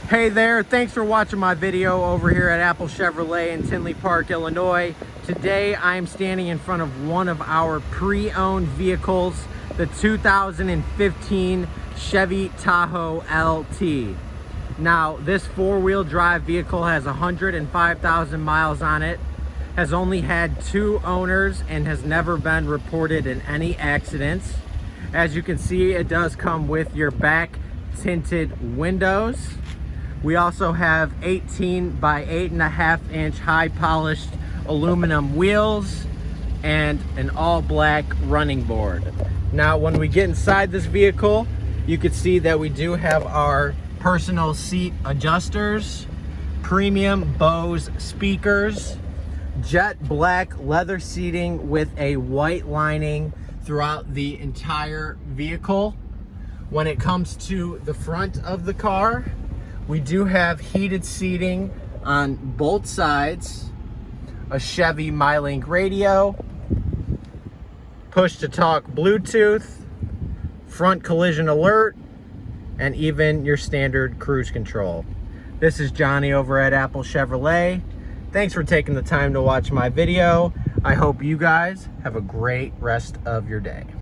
Hey there, thanks for watching my video over here at Apple Chevrolet in Tinley Park, Illinois. Today I'm standing in front of one of our pre-owned vehicles, the 2015 Chevy Tahoe LT. Now, this four-wheel drive vehicle has 105,000 miles on it, has only had 2 owners, and has never been reported in any accidents. As you can see, it does come with your back tinted windows. We also have 18 by 8.5 inch high polished aluminum wheels and an all black running board. Now, when we get inside this vehicle, you can see that we do have our personal seat adjusters, premium Bose speakers, jet black leather seating with a white lining throughout the entire vehicle. When it comes to the front of the car, we do have heated seating on both sides, a Chevy MyLink radio, push-to-talk Bluetooth, front collision alert, and even your standard cruise control. This is Johnny over at Apple Chevrolet. Thanks for taking the time to watch my video. I hope you guys have a great rest of your day.